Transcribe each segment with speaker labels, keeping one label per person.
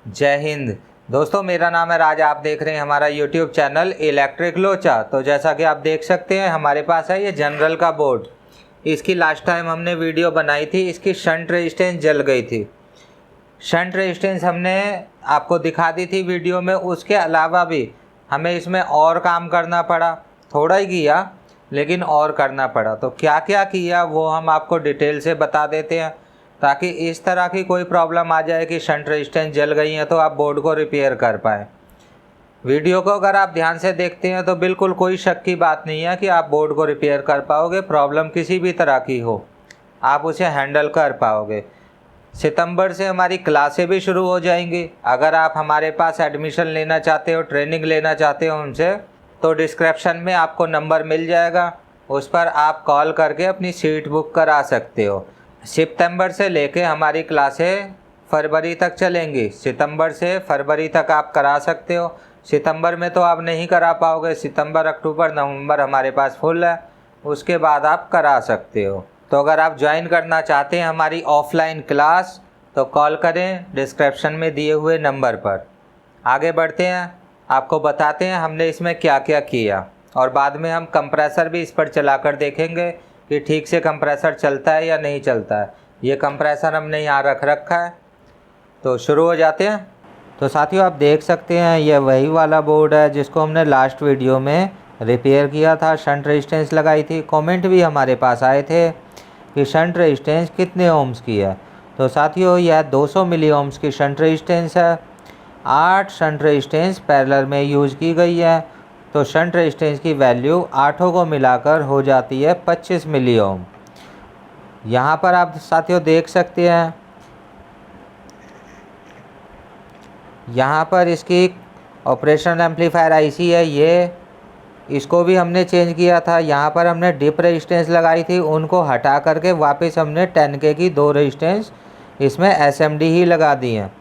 Speaker 1: जय हिंद दोस्तों, मेरा नाम है राज। आप देख रहे हैं हमारा यूट्यूब चैनल इलेक्ट्रिक लोचा। तो जैसा कि आप देख सकते हैं हमारे पास है ये जनरल का बोर्ड। इसकी लास्ट टाइम हमने वीडियो बनाई थी, इसकी शंट रेजिस्टेंस जल गई थी। शंट रेजिस्टेंस हमने आपको दिखा दी थी वीडियो में। उसके अलावा भी हमें इसमें और काम करना पड़ा, थोड़ा ही किया लेकिन और करना पड़ा। तो क्या क्या किया वो हम आपको डिटेल से बता देते हैं, ताकि इस तरह की कोई प्रॉब्लम आ जाए कि शंट रेजिस्टेंस जल गई है तो आप बोर्ड को रिपेयर कर पाएँ। वीडियो को अगर आप ध्यान से देखते हैं तो बिल्कुल कोई शक की बात नहीं है कि आप बोर्ड को रिपेयर कर पाओगे। प्रॉब्लम किसी भी तरह की हो आप उसे हैंडल कर पाओगे। सितंबर से हमारी क्लासें भी शुरू हो जाएंगी। अगर आप हमारे पास एडमिशन लेना चाहते हो, ट्रेनिंग लेना चाहते हो उनसे, तो डिस्क्रिप्शन में आपको नंबर मिल जाएगा, उस पर आप कॉल करके अपनी सीट बुक करा सकते हो। सितंबर से लेके हमारी क्लासें फरवरी तक चलेंगी। सितंबर से फरवरी तक आप करा सकते हो। सितंबर में तो आप नहीं करा पाओगे, सितंबर अक्टूबर नवंबर हमारे पास फुल है, उसके बाद आप करा सकते हो। तो अगर आप ज्वाइन करना चाहते हैं हमारी ऑफलाइन क्लास तो कॉल करें डिस्क्रिप्शन में दिए हुए नंबर पर। आगे बढ़ते हैं, आपको बताते हैं हमने इसमें क्या क्या किया, और बाद में हम कंप्रेसर भी इस पर चला कर देखेंगे कि ठीक से कंप्रेसर चलता है या नहीं चलता है। ये कंप्रेसर हमने यहाँ रख रखा है। तो शुरू हो जाते हैं। तो साथियों आप देख सकते हैं ये वही वाला बोर्ड है जिसको हमने लास्ट वीडियो में रिपेयर किया था, शंट रेजिस्टेंस लगाई थी। कमेंट भी हमारे पास आए थे कि शंट रेजिस्टेंस कितने ओम्स की है। तो साथियों यह 200 मिली ओम्स की शंट रेजिस्टेंस है। 8 शंट रेजिस्टेंस पैरेलल में यूज़ की गई है। तो शंट रेजिस्टेंस की वैल्यू 8 को मिलाकर हो जाती है 25 मिली ओम। यहाँ पर आप साथियों देख सकते हैं, यहाँ पर इसकी ऑपरेशनल एम्पलीफायर आईसी है ये, इसको भी हमने चेंज किया था। यहाँ पर हमने डिप रेजिस्टेंस लगाई थी, उनको हटा करके वापस हमने 10K की 2 रेजिस्टेंस इसमें एसएमडी ही लगा दी हैं।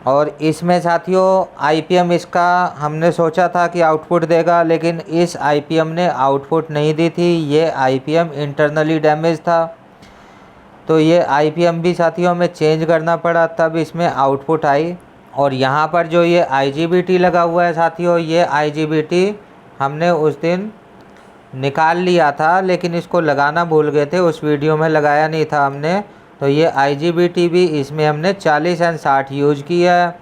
Speaker 1: और इसमें साथियों आईपीएम इसका हमने सोचा था कि आउटपुट देगा, लेकिन इस आईपीएम ने आउटपुट नहीं दी थी। ये आईपीएम इंटरनली डैमेज था, तो ये आईपीएम भी साथियों हमें चेंज करना पड़ा, तब इसमें आउटपुट आई। और यहाँ पर जो ये आईजीबीटी लगा हुआ है साथियों, ये आईजीबीटी हमने उस दिन निकाल लिया था, लेकिन इसको लगाना भूल गए थे, उस वीडियो में लगाया नहीं था हमने। तो ये आईजीबीटी भी इसमें हमने 40 और 60 यूज किया है।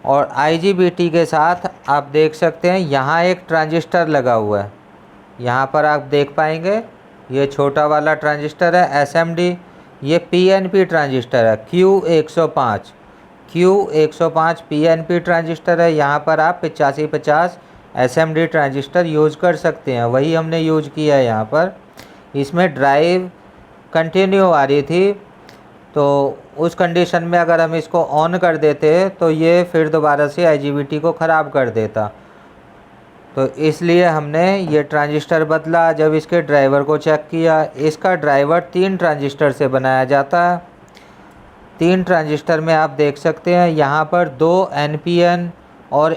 Speaker 1: और आईजीबीटी के साथ आप देख सकते हैं यहाँ एक ट्रांजिस्टर लगा हुआ है, यहाँ पर आप देख पाएंगे ये छोटा वाला ट्रांजिस्टर है एसएमडी। ये पीएनपी ट्रांजिस्टर है Q105 पीएनपी ट्रांजिस्टर है। यहाँ पर आप 8550 एसएमडी ट्रांजिस्टर यूज़ कर सकते हैं, वही हमने यूज किया है यहाँ पर। इसमें ड्राइव कंटिन्यू आ रही थी, तो उस कंडीशन में अगर हम इसको ऑन कर देते तो ये फिर दोबारा से आईजीबीटी को ख़राब कर देता। तो इसलिए हमने ये ट्रांजिस्टर बदला। जब इसके ड्राइवर को चेक किया, इसका ड्राइवर 3 ट्रांजिस्टर से बनाया जाता है। 3 ट्रांजिस्टर में आप देख सकते हैं यहाँ पर 2 एनपीएन और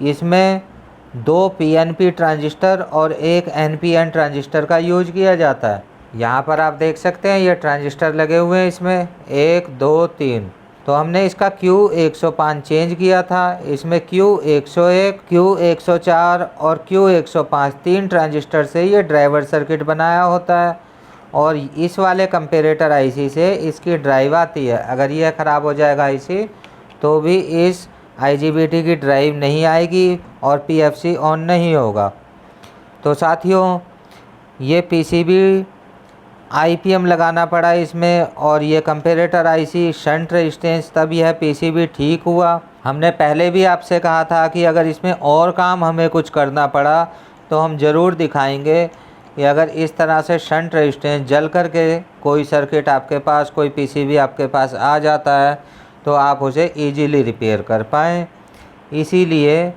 Speaker 1: इसमें 2 पीएनपी ट्रांजिस्टर और 1 एनपीएन ट्रांजिस्टर का यूज किया जाता है। यहाँ पर आप देख सकते हैं ये ट्रांजिस्टर लगे हुए हैं इसमें 1 2 3। तो हमने इसका Q105 चेंज किया था। इसमें Q101 Q104 और Q105 3 ट्रांजिस्टर से ये ड्राइवर सर्किट बनाया होता है। और इस वाले कंपेरेटर आईसी से इसकी ड्राइव आती है। अगर यह ख़राब हो जाएगा आईसी तो भी इस आईजीबीटी की ड्राइव नहीं आएगी और पीएफसी ऑन नहीं होगा। तो साथियों ये पीसीबी आईपीएम लगाना पड़ा इसमें, और ये कंपेरेटर आईसी शंट रेजिस्टेंस, तब यह पीसीबी ठीक हुआ। हमने पहले भी आपसे कहा था कि अगर इसमें और काम हमें कुछ करना पड़ा तो हम ज़रूर दिखाएंगे कि अगर इस तरह से शंट रेजिस्टेंस जल करके कोई सर्किट आपके पास, कोई पीसीबी आपके पास आ जाता है तो आप उसे ईजीली रिपेयर कर पाएँ। इसीलिए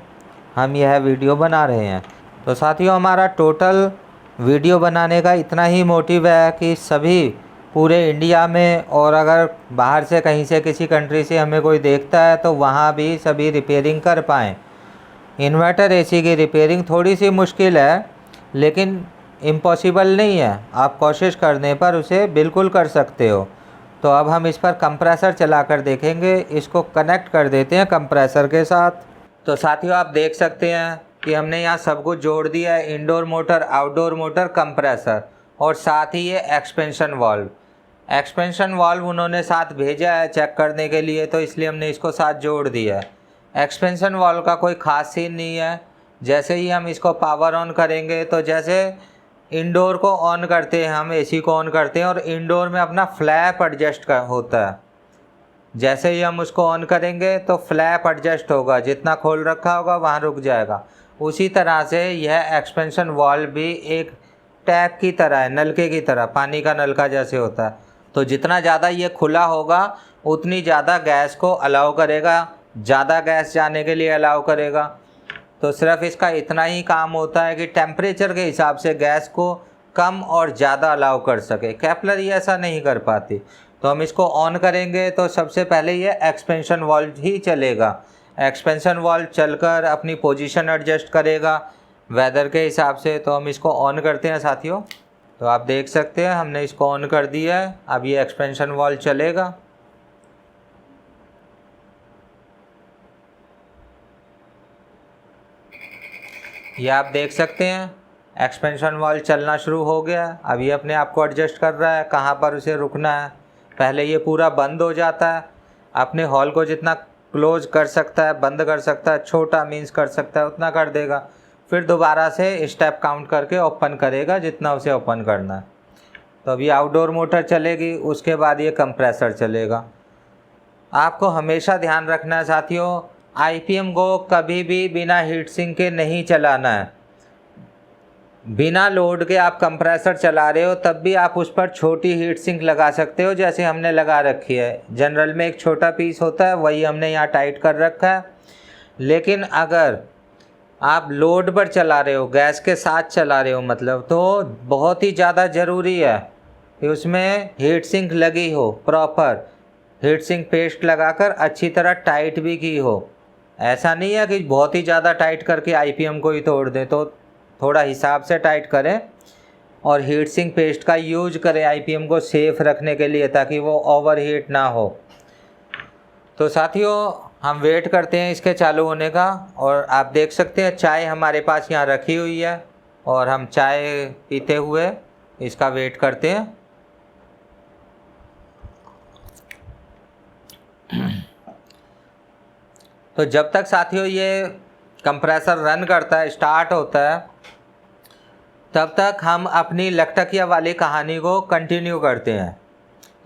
Speaker 1: हम यह वीडियो बना रहे हैं। तो साथियों हमारा टोटल वीडियो बनाने का इतना ही मोटिव है कि सभी पूरे इंडिया में, और अगर बाहर से कहीं से किसी कंट्री से हमें कोई देखता है तो वहाँ भी सभी रिपेयरिंग कर पाएँ। इन्वर्टर एसी की रिपेयरिंग थोड़ी सी मुश्किल है, लेकिन इम्पॉसिबल नहीं है। आप कोशिश करने पर उसे बिल्कुल कर सकते हो। तो अब हम इस पर कंप्रेसर चलाकर देखेंगे। इसको कनेक्ट कर देते हैं कंप्रेसर के साथ। तो साथियों आप देख सकते हैं कि हमने यहाँ सब कुछ जोड़ दिया है, indoor motor, outdoor motor, compressor और साथ ही ये एक्सपेंशन वाल्व। एक्सपेंशन वाल्व उन्होंने साथ भेजा है चेक करने के लिए, तो इसलिए हमने इसको साथ जोड़ दिया है। एक्सपेंशन वाल्व का कोई ख़ास सीन नहीं है। जैसे ही हम इसको पावर ऑन करेंगे तो जैसे इंडोर को ऑन करते हैं, हम एसी को ऑन करते हैं और इंडोर में अपना फ्लैप एडजस्ट होता है। जैसे ही हम उसको ऑन करेंगे तो फ्लैप एडजस्ट होगा, जितना खोल रखा होगा वहाँ रुक जाएगा। उसी तरह से यह एक्सपेंशन वाल्व भी एक टैप की तरह है, नलके की तरह, पानी का नलका जैसे होता है। तो जितना ज़्यादा ये खुला होगा उतनी ज़्यादा गैस को अलाउ करेगा, ज़्यादा गैस जाने के लिए अलाउ करेगा। तो सिर्फ इसका इतना ही काम होता है कि टेम्परेचर के हिसाब से गैस को कम और ज़्यादा अलाउ कर सके। कैपिलरी ऐसा नहीं कर पाती। तो हम इसको ऑन करेंगे तो सबसे पहले ये एक्सपेंशन वाल्व ही चलेगा। एक्सपेंशन वाल्व चलकर अपनी पोजीशन एडजस्ट करेगा वेदर के हिसाब से। तो हम इसको ऑन करते हैं साथियों। तो आप देख सकते हैं हमने इसको ऑन कर दिया है। अब ये एक्सपेंशन वाल्व चलेगा। ये आप देख सकते हैं एक्सपेंशन वाल्व चलना शुरू हो गया। अब ये अपने आप को एडजस्ट कर रहा है कहाँ पर उसे रुकना है। पहले ये पूरा बंद हो जाता है, अपने हॉल को जितना क्लोज कर सकता है, बंद कर सकता है, छोटा मीन्स कर सकता है उतना कर देगा। फिर दोबारा से स्टेप काउंट करके ओपन करेगा जितना उसे ओपन करना है। तो अभी आउटडोर मोटर चलेगी, उसके बाद ये कंप्रेसर चलेगा। आपको हमेशा ध्यान रखना है साथियों, आईपीएम को कभी भी बिना हीट सिंक के नहीं चलाना है। बिना लोड के आप कंप्रेसर चला रहे हो तब भी आप उस पर छोटी हीट सिंक लगा सकते हो, जैसे हमने लगा रखी है। जनरल में एक छोटा पीस होता है, वही हमने यहाँ टाइट कर रखा है। लेकिन अगर आप लोड पर चला रहे हो, गैस के साथ चला रहे हो मतलब, तो बहुत ही ज़्यादा ज़रूरी है कि उसमें हीट सिंक लगी हो, प्रॉपर हीट सिंक पेस्ट लगाकर अच्छी तरह टाइट भी की हो। ऐसा नहीं है कि बहुत ही ज़्यादा टाइट करके आईपीएम को ही तोड़ दें। तो थोड़ा हिसाब से टाइट करें और हीट सिंक पेस्ट का यूज करें आईपीएम को सेफ रखने के लिए, ताकि वो ओवर हीट ना हो। तो साथियों हम वेट करते हैं इसके चालू होने का। और आप देख सकते हैं चाय हमारे पास यहाँ रखी हुई है और हम चाय पीते हुए इसका वेट करते हैं। तो जब तक साथियों ये कंप्रेसर रन करता है, स्टार्ट होता है, तब तक हम अपनी लकटकिया वाली कहानी को कंटिन्यू करते हैं।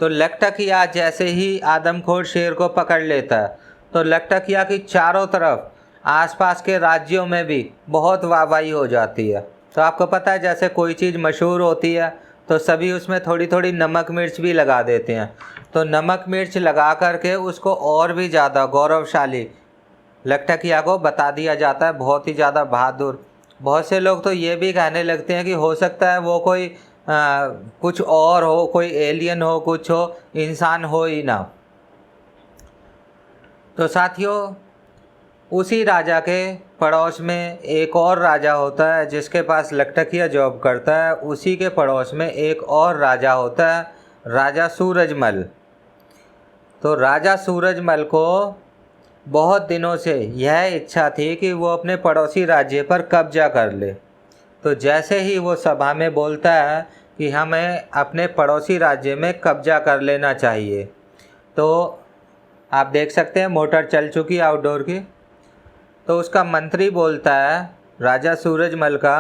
Speaker 1: तो लकटकिया जैसे ही आदमखोर शेर को पकड़ लेता है तो लकटकिया की चारों तरफ आसपास के राज्यों में भी बहुत वाहवाही हो जाती है। तो आपको पता है जैसे कोई चीज़ मशहूर होती है तो सभी उसमें थोड़ी थोड़ी नमक मिर्च भी लगा देते हैं। तो नमक मिर्च लगा करके उसको और भी ज़्यादा गौरवशाली लकटकिया को बता दिया जाता है, बहुत ही ज़्यादा बहादुर। बहुत से लोग तो ये भी कहने लगते हैं कि हो सकता है वो कोई कुछ और हो, कोई एलियन हो, कुछ हो, इंसान हो ही ना। तो साथियों उसी राजा के पड़ोस में एक और राजा होता है जिसके पास लकटकिया जॉब करता है। उसी के पड़ोस में एक और राजा होता है, राजा सूरजमल। तो राजा सूरजमल को बहुत दिनों से यह इच्छा थी कि वो अपने पड़ोसी राज्य पर कब्जा कर ले। तो जैसे ही वो सभा में बोलता है कि हमें अपने पड़ोसी राज्य में कब्जा कर लेना चाहिए, तो आप देख सकते हैं मोटर चल चुकी आउटडोर की। तो उसका मंत्री बोलता है राजा सूरजमल का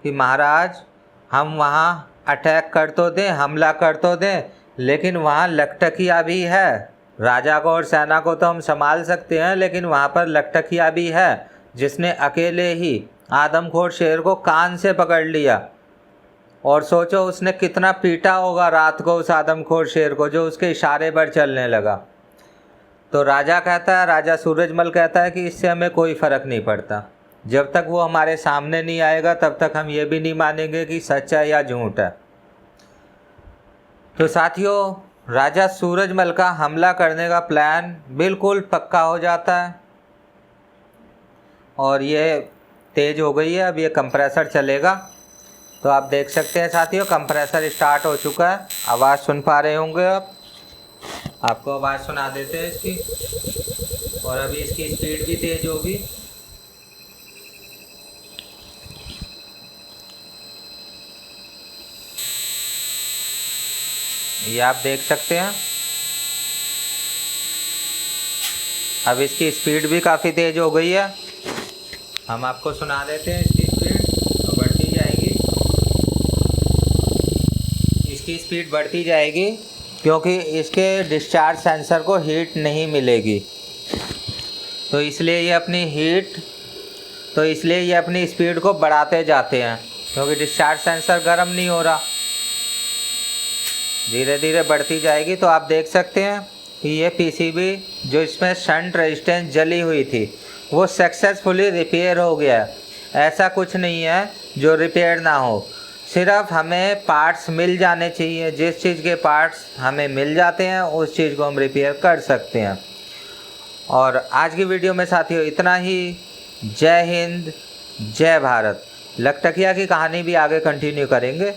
Speaker 1: कि महाराज हम वहाँ अटैक कर तो दें, हमला कर तो दें, लेकिन वहाँ लकटकिया भी है। राजा को और सेना को तो हम संभाल सकते हैं, लेकिन वहाँ पर लकटकिया भी है जिसने अकेले ही आदमखोर शेर को कान से पकड़ लिया। और सोचो उसने कितना पीटा होगा रात को उस आदमखोर शेर को, जो उसके इशारे पर चलने लगा। तो राजा कहता है, राजा सूरजमल कहता है कि इससे हमें कोई फ़र्क नहीं पड़ता। जब तक वो हमारे सामने नहीं आएगा तब तक हम ये भी नहीं मानेंगे कि सच है या झूठ है। तो साथियों राजा सूरजमल का हमला करने का प्लान बिल्कुल पक्का हो जाता है और ये तेज़ हो गई है। अब ये कंप्रेसर चलेगा। तो आप देख सकते हैं साथियों कंप्रेसर स्टार्ट हो चुका है, आवाज़ सुन पा रहे होंगे आप। आपको आवाज़ सुना देते हैं इसकी, और अभी इसकी स्पीड भी तेज़ होगी। ये आप देख सकते हैं। अब इसकी स्पीड भी काफ़ी तेज़ हो गई है। हम आपको सुना देते हैं इसकी स्पीड, तो बढ़ती जाएगी। इसकी स्पीड बढ़ती जाएगी क्योंकि इसके डिस्चार्ज सेंसर को हीट नहीं मिलेगी, तो इसलिए ये अपनी स्पीड को बढ़ाते जाते हैं, क्योंकि डिस्चार्ज सेंसर गर्म नहीं हो रहा। धीरे धीरे बढ़ती जाएगी। तो आप देख सकते हैं कि ये पीसीबी जो इसमें शंट रेजिस्टेंस जली हुई थी वो सक्सेसफुली रिपेयर हो गया है। ऐसा कुछ नहीं है जो रिपेयर ना हो, सिर्फ हमें पार्ट्स मिल जाने चाहिए। जिस चीज़ के पार्ट्स हमें मिल जाते हैं उस चीज़ को हम रिपेयर कर सकते हैं। और आज की वीडियो में साथियों इतना ही। जय हिंद, जय भारत। लखटकिया की कहानी भी आगे कंटिन्यू करेंगे।